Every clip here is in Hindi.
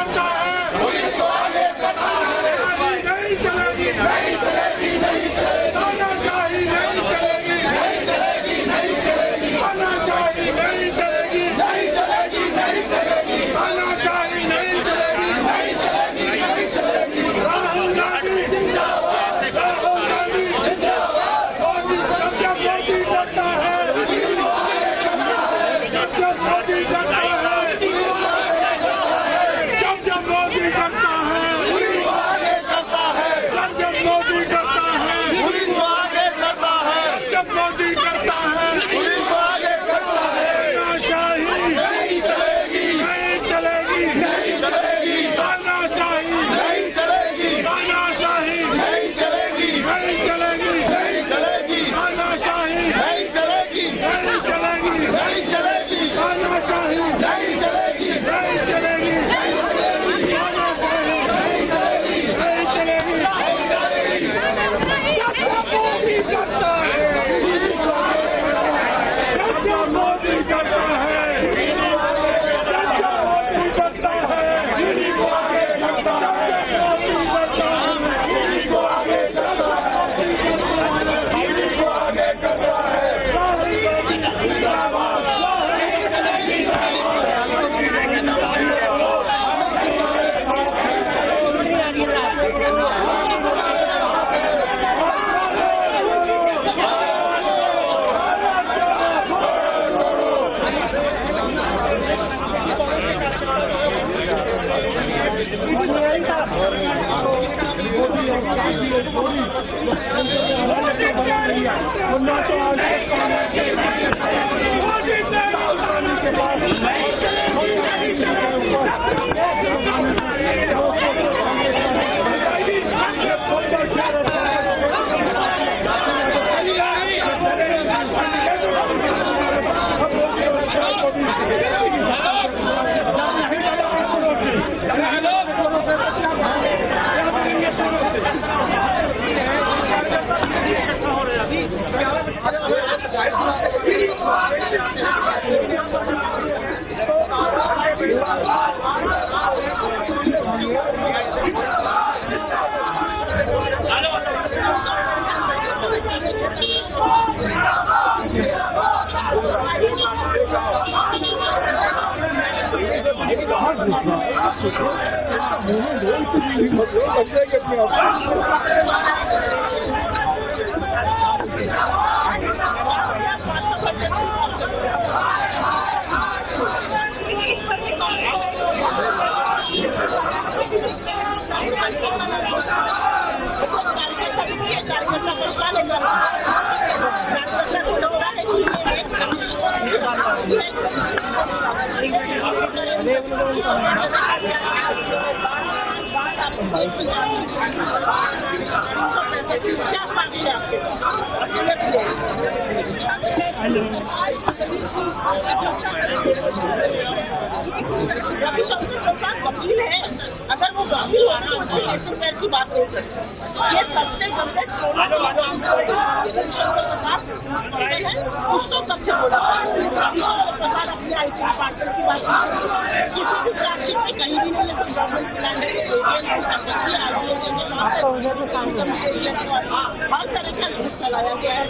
करता है, पुलिस को आगे करता है, नहीं चलेगी, नहीं चलेगी, नहीं चलेगी, तानाशाही नहीं चलेगी, नहीं चलेगी, नहीं चलेगी, तानाशाही नहीं चलेगी, नहीं चलेगी, नहीं चलेगी, तानाशाही नहीं चलेगी, नहीं चलेगी, नहीं चलेगी। राहुल गांधी जिंदाबाद, राहुल गांधी जिंदाबाद। मोदी जब जब मोदी करता है, जब जब मोदी करता है, जब जब मोदी करता है, पुलिस को आगे करता है, जब जब मोदी करता है, पुलिस को आगे करता है, जब मोदी करता है, पुलिस को आगे करता है। तानाशाही नहीं चलेगी, नहीं चलेगी, नहीं चलेगी, तानाशाही नहीं चलेगी, तानाशाही नहीं चलेगी, नहीं चलेगी, नहीं चलेगी, तानाशाही नहीं चलेगी, नहीं चलेगी, नहीं चलेगी, तानाशाही नहीं चलेगी, नहीं चलेगी, नहीं चलेगी, तानाशाही नहीं चलेगी, नहीं चलेगी, नहीं चलेगी। जब जब मोदी करता है, जब जब मोदी करता है, जब जब मोदी करता है, पुलिस को आगे करता है, मोदी करता है, पुलिस को आगे करता है, पुलिस को आगे करता है। राहुल गांधी जिंदाबाद, राहुल गांधी वकील है, अगर वो वकील की बात हो सकती ये सबसे गंदे उसको सबसे बोला अपनी आई टी पार्टनर की बात किसी भी प्लास्टिक में कहीं भी नहीं, लेकिन गवर्नमेंट प्लान हर तरह का रूट चलाया गया है।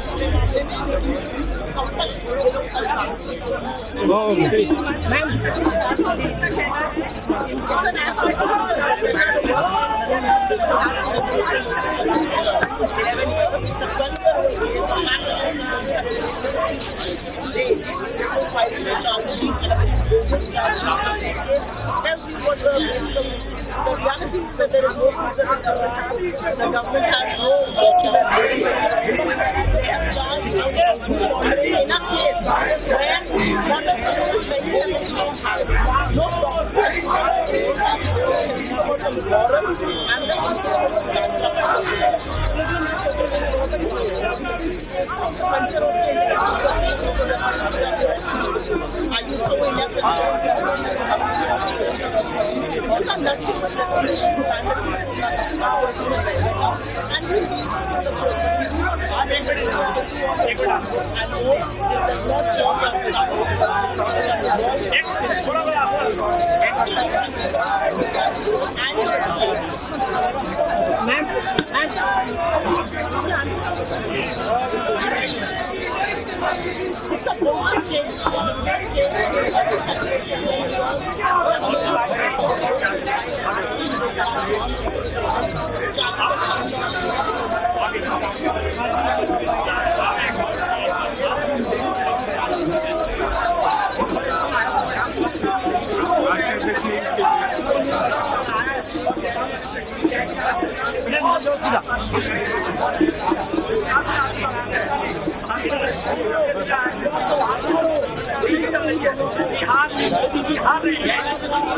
हार रही है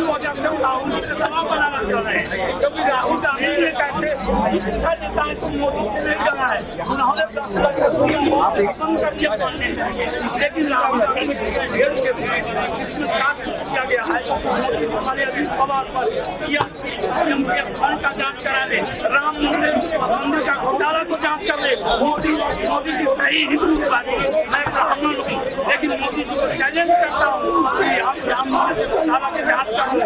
वजह से राहुल जी से दबाव बनाना चाह रहे हैं, क्योंकि राहुल गांधी ने कहते मोदी से नहीं जाना है, उन्होंने पसंद कर दिया मानने चाहिए, लेकिन राहुल गांधी किया गया है हमारे अभी सवाल पर का जांच करा ले, राम मंदिर का घोटाला को जांच कर ले, मोदी जी सही हिंदुवादी मैं ब्राह्मण हूँ, लेकिन मोदी जी को चैलेंज करता हूँ कि आप राम मंदिर घोटाला के जांच कर लो,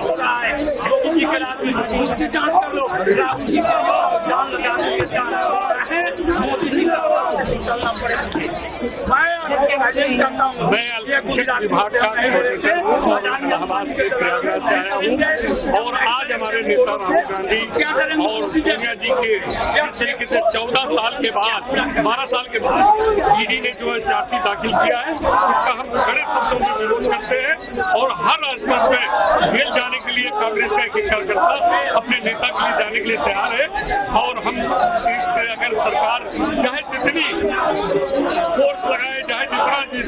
हो रहा है मोदी जी के राज में उसकी जांच कर लो, राहुल जी का जान लगाने के जांच है, मोदी जी का चलना पड़ेगा। मैं अल्पसंख्यक विभाग का इलाहाबाद से प्रयागराज से आया हूँ और आज हमारे नेता राहुल गांधी और सोनिया जी के इस तरीके से 14 साल के बाद 12 साल के बाद ईडी ने जो है चार्जशीट दाखिल किया है, इसका हम कड़े शब्दों में विरोध करते हैं और हर राजपथ में जेल जाने के लिए कांग्रेस का एक कार्यकर्ता अपने नेता के लिए जाने के लिए तैयार है और हम अगर सरकार चाहे जितनी फोर्स लगाए, चाहे जितना जिस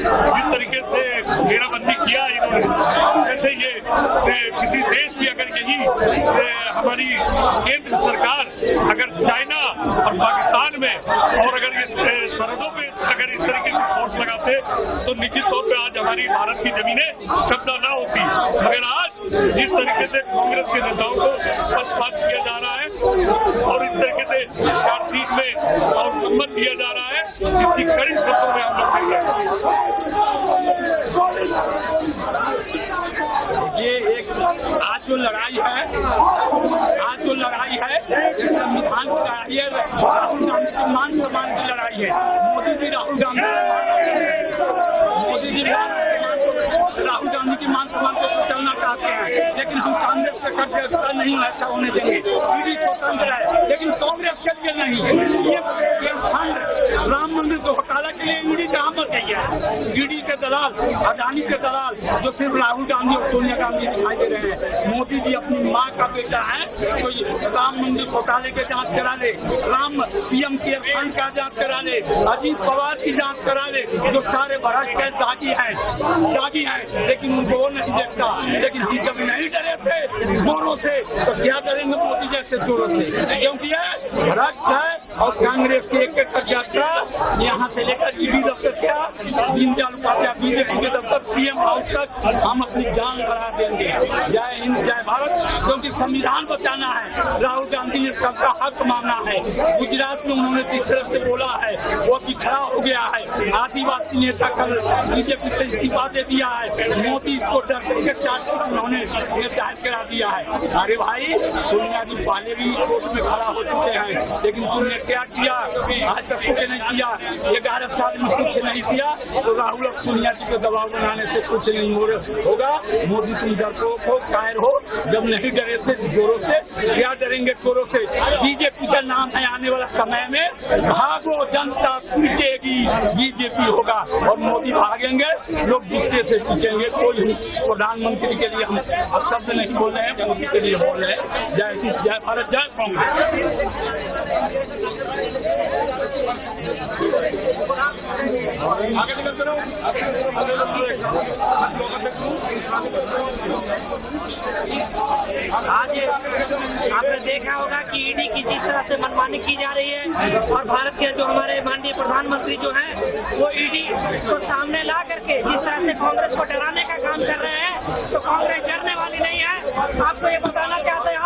तरीके से घेराबंदी किया इन्होंने, जैसे ये किसी देश की अगर यही हमारी केंद्र सरकार अगर चाइना और पाकिस्तान में और अगर इस सरहदों पे अगर इस तरीके से फोर्स लगाते तो निश्चित तौर पे आज हमारी भारत की जमीनें कब्जा न होती, मगर आज जिस तरीके से कांग्रेस के नेताओं को पक्षपात किया जा रहा है और इस तरीके से चार्जशीट में और सम्मत दिया जा रहा है, इसकी कड़ी शब्दों में हम लोग कह रहे हैं। ये एक आज जो लड़ाई है संविधान की लड़ाई है, राहुल गांधी के मान सम्मान की लड़ाई है। मोदी जी राहुल गांधी के मान सम्मान को चलना चाहते हैं, लेकिन हम कांग्रेस के कब्जे नहीं ऐसा होने देंगे। ईडी स्वतंत्र है, लेकिन कांग्रेस के लिए नहीं। ये फंड राम मंदिर को घोटाला के लिए ईडी कहाँ पर गई है? ईडी के दलाल, अडानी के दलाल जो सिर्फ राहुल गांधी और सोनिया गांधी दिखाई दे रहे हैं। मोदी जी अपनी माँ का बेटा है तो राम मंदिर घोटाले के जांच करा ले, राम पीएम केयर फंड का जांच करा ले, अजीत पवार की जांच करा ले, जो सारे भ्रष्ट है, दागी है, लेकिन उनको वो नहीं देखता। लेकिन हम जब नहीं डरे थे चोरों से तो क्या डरेंगे मोदी जैसे चोरों से, क्योंकि ये भ्रष्ट है। और कांग्रेस के एक यात्रा यहाँ से लेकर ईडी दफ्तर क्या दीनदयाल उपाध्याय बीजेपी के दफ्तर सीएम हाउस तक हम अपनी जान बढ़ा देंगे। जय हिंद, जय भारत, क्योंकि संविधान बचाना है। राहुल गांधी ने सबका हक मांगना है। गुजरात में उन्होंने जिस तरह से बोला है वो अभी खड़ा हो गया है। आदिवासी नेता कल बीजेपी से इस्तीफा दे दिया है। मोदी को डर के चार्जशीट उन्होंने जाहिर करा दिया है। अरे भाई, सोनिया जी पहले भी कोर्ट में खड़ा हो चुके हैं, लेकिन तुमने क्या किया? आज तक कुछ नहीं किया। 11 साल में कुछ नहीं किया तो राहुल और सोनिया जी को दबाव बनाने से कुछ नहीं होगा। मोदी तुम डरपोक हो, कायर हो। जब नहीं डरे थे जोरों से, क्या डरेंगे चोरों से? बीजेपी का नाम है आने वाला समय में भागो जनता पीटेगी, बीजेपी होगा और मोदी भागेंगे, लोग गुस्से से पीटेंगे। कोई प्रधानमंत्री के लिए हम शब्द नहीं बोल रहे हैं, मोदी के लिए बोल रहे हैं। जय हिंद, जय भारत, जय कांग्रेस। आज आपने देखा होगा कि ईडी की जिस तरह से मनमानी की जा रही है और भारत के जो हमारे माननीय प्रधानमंत्री जो हैं वो ईडी को सामने ला करके जिस तरह से कांग्रेस को डराने का काम कर रहे हैं, तो कांग्रेस डरने वाली नहीं है। आपको ये बताना चाहते हैं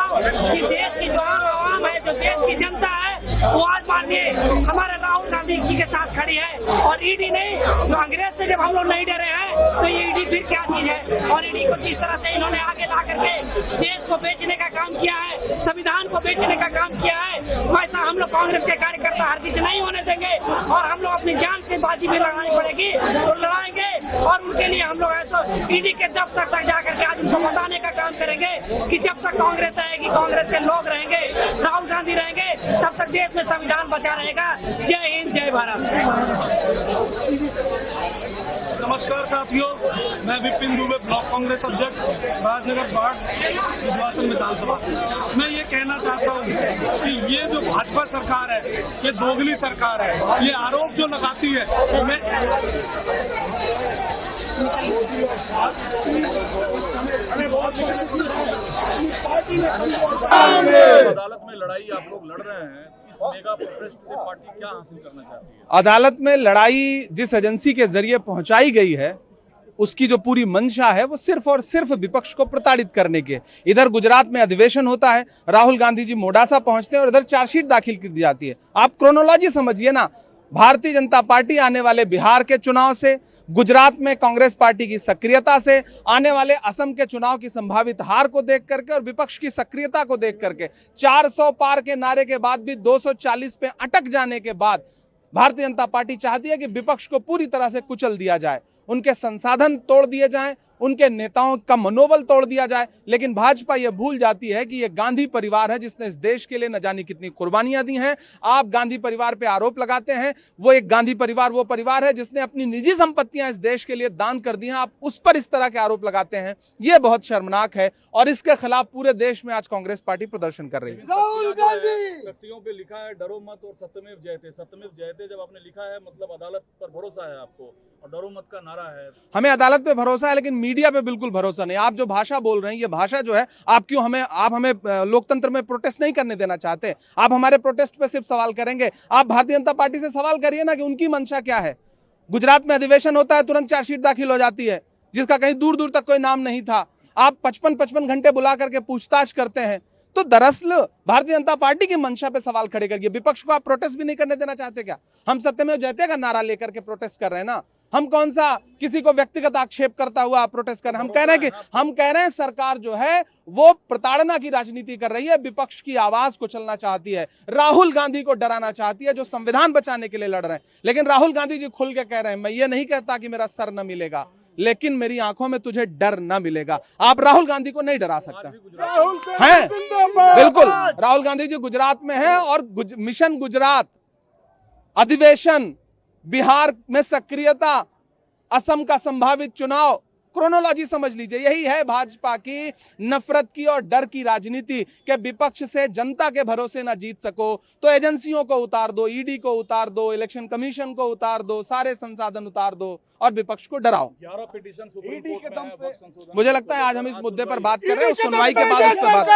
कि देश की जो आवाम है, जो देश की जनता है, वो आज माननीय हमारे राहुल गांधी जी के साथ खड़ी है। और ईडी नहीं, जो अंग्रेज से जब हम लोग नहीं डरे हैं तो ये ईडी फिर क्या चीज है? और ईडी को जिस तरह से इन्होंने आगे ला करके देश को बेचने का काम किया है, संविधान को बेचने का काम किया है, वैसा हम लोग कांग्रेस के कार्यकर्ता हरगिज नहीं होने देंगे और हम लोग अपनी जान से बाजी भी लड़ानी पड़ेगी तो लड़ाएंगे। और उनके लिए हम लोग ऐसा ईडी के दफ्तर तक जाकर के आज उनको बताने का काम करेंगे कि जब तक कांग्रेस आएगी, कांग्रेस के लोग रहेंगे, राहुल गांधी रहेंगे, तब तक देश में संविधान बचा रहेगा। जय हिंद, जय भारत। नमस्कार साथियों, मैं विपिन दुबे, ब्लॉक कांग्रेस अध्यक्ष, राजनगर बाढ़ निर्वाचन विधानसभा। मैं ये कहना चाहता हूँ कि ये जो भाजपा सरकार है, ये दोगली सरकार है। ये आरोप जो लगाती है, अदालत में लड़ाई आप लोग लड़ रहे हैं, इस मेगा प्रोटेस्ट से पार्टी क्या हासिल करना चाहती है? अदालत में लड़ाई जिस एजेंसी के जरिए पहुंचाई गई है, उसकी जो पूरी मंशा है वो सिर्फ और सिर्फ विपक्ष को प्रताड़ित करने के। इधर गुजरात में अधिवेशन होता है, राहुल गांधी जी मोडासा पहुंचते हैं और इधर चार्जशीट दाखिल कर दी जाती है। आप क्रोनोलॉजी समझिए ना, भारतीय जनता पार्टी आने वाले बिहार के चुनाव से, गुजरात में कांग्रेस पार्टी की सक्रियता से, आने वाले असम के चुनाव की संभावित हार को देख करके और विपक्ष की सक्रियता को देख करके, 400 पार के नारे के बाद भी 240 पे अटक जाने के बाद भारतीय जनता पार्टी चाहती है कि विपक्ष को पूरी तरह से कुचल दिया जाए, उनके संसाधन तोड़ दिए जाएं, उनके नेताओं का मनोबल तोड़ दिया जाए। लेकिन भाजपा ये भूल जाती है कि ये गांधी परिवार है जिसने इस देश के लिए न जाने कितनी कुर्बानियां दी हैं। आप गांधी परिवार पे आरोप लगाते हैं, वो एक गांधी परिवार वो परिवार है जिसने अपनी निजी संपत्तियां इस देश के लिए दान कर दी हैं। आप उस पर इस तरह के आरोप लगाते हैं, ये बहुत शर्मनाक है और इसके खिलाफ पूरे देश में आज कांग्रेस पार्टी प्रदर्शन कर रही है। राहुल गांधी व्यक्तियों पे लिखा है डरो मत और सत्यमेव जयते। सत्यमेव जयते जब आपने लिखा है, मतलब अदालत पर भरोसा है आपको, और डरो मत का नारा है। हमें अदालत पे भरोसा है, लेकिन मीडिया पे बिल्कुल भरोसा नहीं। आप जो भाषा बोल रहे हैं, ये भाषा जो है, आप हमें लोकतंत्र में प्रोटेस्ट नहीं करने देना चाहते। आप हमारे प्रोटेस्ट पे सिर्फ सवाल करेंगे। आप भारतीय जनता पार्टी से सवाल करिए ना कि उनकी मंशा क्या है। गुजरात में अधिवेशन होता है, तुरंत चार्जशीट दाखिल हो जाती है, जिसका कहीं दूर दूर तक कोई नाम नहीं था। आप 55 घंटे बुला करके पूछताछ करते हैं। तो दरअसल भारतीय जनता पार्टी की मंशा पे सवाल खड़े करिए। विपक्ष को आप प्रोटेस्ट भी नहीं करने देना चाहते क्या? हम सत्यमेव जयते का नारा लेकर के प्रोटेस्ट कर रहे हैं ना। हम कौन सा किसी को व्यक्तिगत आक्षेप करता हुआ प्रोटेस्ट कर रहे हैं? हम कह रहे हैं सरकार जो है वो प्रताड़ना की राजनीति कर रही है, विपक्ष की आवाज को चलना चाहती है, राहुल गांधी को डराना चाहती है जो संविधान बचाने के लिए लड़ रहे हैं। लेकिन राहुल गांधी जी खुल के कह रहे हैं, मैं ये नहीं कहता कि मेरा सर न मिलेगा, लेकिन मेरी आंखों में तुझे डर ना मिलेगा। आप राहुल गांधी को नहीं डरा सकते हैं। बिल्कुल, राहुल गांधी जी गुजरात में हैं और मिशन गुजरात, अधिवेशन, बिहार में सक्रियता, असम का संभावित चुनाव, क्रोनोलॉजी समझ लीजिए। यही है भाजपा की नफरत की और डर की राजनीति कि विपक्ष से जनता के भरोसे ना जीत सको तो एजेंसियों को उतार दो, ईडी को उतार दो, इलेक्शन कमीशन को उतार दो, सारे संसाधन उतार दो और विपक्ष को डराओ। 11 पिटीशन सुप्रीम कोर्ट में है। मुझे लगता है आज हम इस मुद्दे पर बात कर रहे हैं, सुनवाई के बाद उस पर बात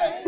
करेंगे।